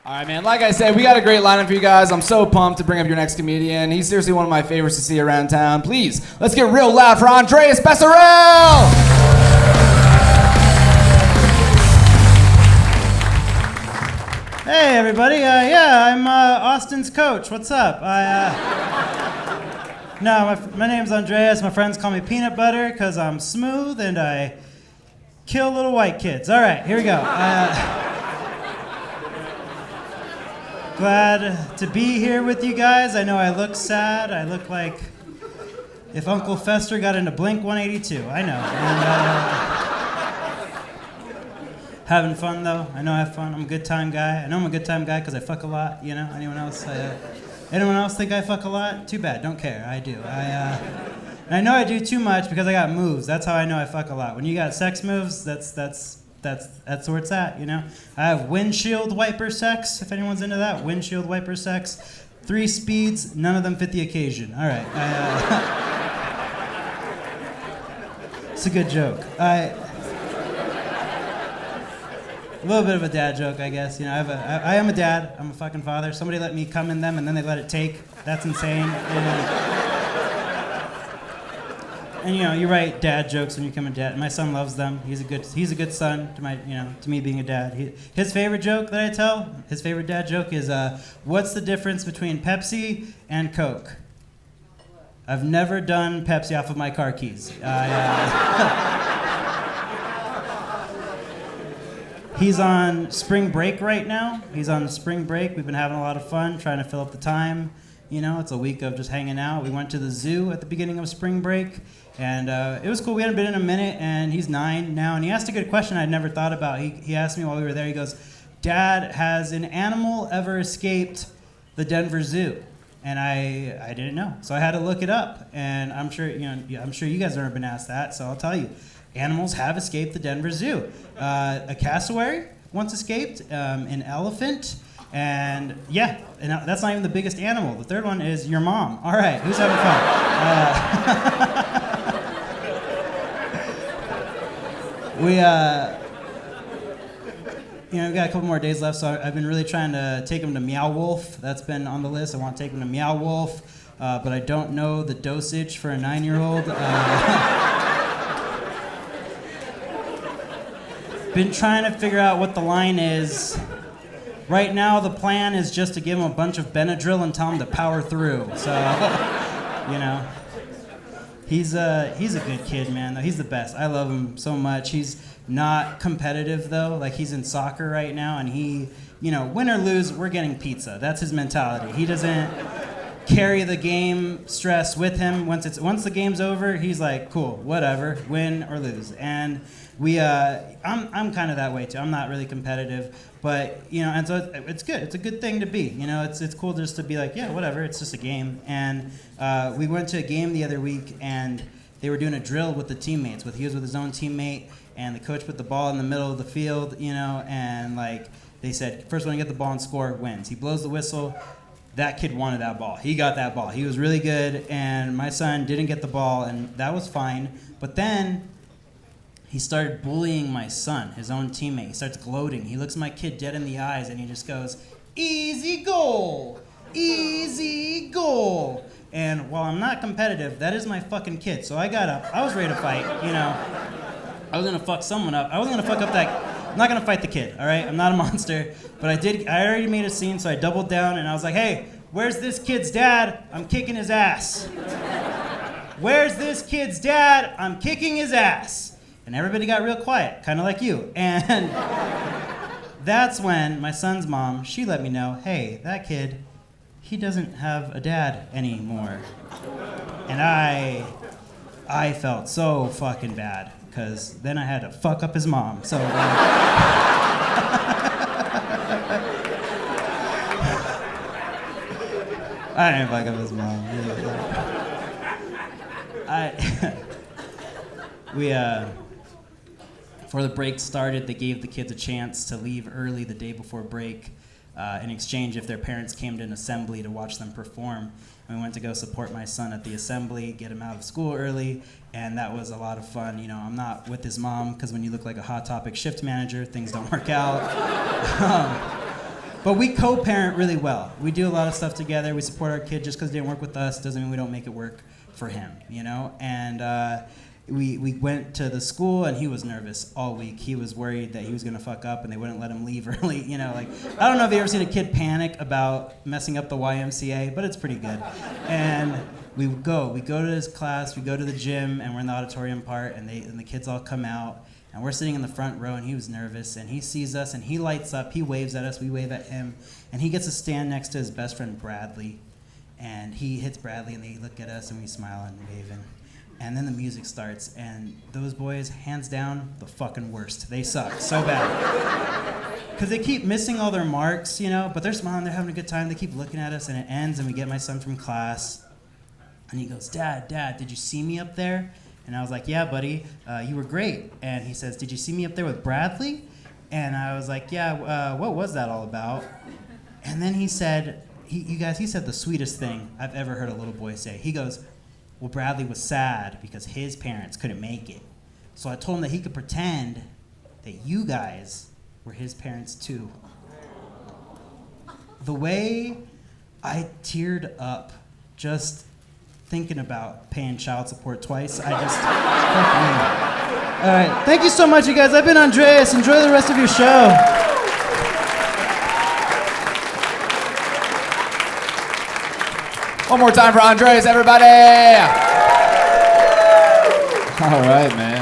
All right, man. Like I said, we got a great lineup for you guys. I'm so pumped to bring up your next comedian. He's seriously one of my favorites to see around town. Please, let's get real loud for Andreas Becerril! Hey, everybody. I'm Austin's coach. What's up? My name's Andreas. My friends call me Peanut Butter because I'm smooth and I kill little white kids. All right, here we go. Glad to be here with you guys. I know I look sad. I look like if Uncle Fester got into Blink 182. I know. And, having fun, though. I know I have fun. I'm a good time guy. I know I'm a good time guy because I fuck a lot. You know, anyone else? Anyone else think I fuck a lot? Too bad. Don't care. I do. And I know I do too much because I got moves. That's how I know I fuck a lot. When you got sex moves, that's where it's at, you know? I have windshield wiper sex, if anyone's into that. Windshield wiper sex. 3 speeds, none of them fit the occasion. All right. It's a good joke. A little bit of a dad joke, I guess. You know, I am a dad. I'm a fucking father. Somebody let me come in them, and then they let it take. That's insane. And you know, you write dad jokes when you become a dad. My son loves them. He's a good son to me being a dad. His favorite joke that I tell, his favorite dad joke is, what's the difference between Pepsi and Coke? I've never done Pepsi off of my car keys. He's on spring break right now. We've been having a lot of fun trying to fill up the time. You know, it's a week of just hanging out. We went to the zoo at the beginning of spring break, and it was cool. We hadn't been in a minute, and he's 9 now, and he asked a good question I'd never thought about. He asked me while we were there, he goes, Dad, has an animal ever escaped the Denver Zoo? And I didn't know, so I had to look it up, and I'm sure you guys have never been asked that, so I'll tell you. Animals have escaped the Denver Zoo. A cassowary once escaped, an elephant, and that's not even the biggest animal. The third one is your mom. All right, who's having fun? We got a couple more days left, so I've been really trying to take him to Meow Wolf. That's been on the list. I want to take him to Meow Wolf, but I don't know the dosage for a 9-year-old. Been trying to figure out what the line is. Right now, the plan is just to give him a bunch of Benadryl and tell him to power through. So, you know, he's a good kid, man. He's the best. I love him so much. He's not competitive, though. Like, he's in soccer right now, and he, win or lose, we're getting pizza. That's his mentality. He doesn't carry the game stress with him. Once the game's over, he's like, cool, whatever, win or lose. And I'm kind of that way too. I'm not really competitive, but and so it's good. It's a good thing to be. It's cool just to be like, yeah, whatever. It's just a game. And we went to a game the other week, and they were doing a drill with the teammates. He was with his own teammate, and the coach put the ball in the middle of the field, and like they said, first one to get the ball and score wins. He blows the whistle. That kid wanted that ball. He got that ball. He was really good, and my son didn't get the ball, and that was fine. But then he started bullying my son, his own teammate. He starts gloating. He looks my kid dead in the eyes, and he just goes, easy goal, easy goal. And while I'm not competitive, that is my fucking kid. So I got up. I was ready to fight, I was going to fuck someone up. I wasn't going to fuck up I'm not going to fight the kid, all right? I'm not a monster. But I already made a scene, so I doubled down, and I was like, hey, where's this kid's dad? I'm kicking his ass. Where's this kid's dad? I'm kicking his ass. And everybody got real quiet, kind of like you. And that's when my son's mom, she let me know, hey, that kid, he doesn't have a dad anymore. And I felt so fucking bad, because then I had to fuck up his mom. So I didn't fuck up his mom. Before the break started, they gave the kids a chance to leave early the day before break in exchange if their parents came to an assembly to watch them perform. And we went to go support my son at the assembly, get him out of school early, and that was a lot of fun. I'm not with his mom, because when you look like a Hot Topic shift manager, things don't work out. But we co-parent really well. We do a lot of stuff together. We support our kid. Just because it didn't work with us doesn't mean we don't make it work for him, you know? And we went to the school, and he was nervous all week. He was worried that he was going to fuck up, and they wouldn't let him leave early, you know? Like, I don't know if you've ever seen a kid panic about messing up the YMCA, but it's pretty good. And we go to his class, we go to the gym, and we're in the auditorium part, and the kids all come out. And we're sitting in the front row, and he was nervous, and he sees us, and he lights up, he waves at us, we wave at him, and he gets to stand next to his best friend, Bradley, and he hits Bradley, and they look at us, and we smile and wave, and then the music starts, and those boys, hands down, the fucking worst. They suck so bad. Because they keep missing all their marks, you know, but they're smiling, they're having a good time, they keep looking at us, and it ends, and we get my son from class, and he goes, Dad, did you see me up there? And I was like, yeah, buddy, you were great. And he says, did you see me up there with Bradley? And I was like, yeah, what was that all about? And then he said, he said the sweetest thing I've ever heard a little boy say. He goes, well, Bradley was sad because his parents couldn't make it. So I told him that he could pretend that you guys were his parents too. The way I teared up just thinking about paying child support twice, I just, fuck me. All right, thank you so much, you guys. I've been Andreas. Enjoy the rest of your show. One more time for Andres, everybody! All right, man.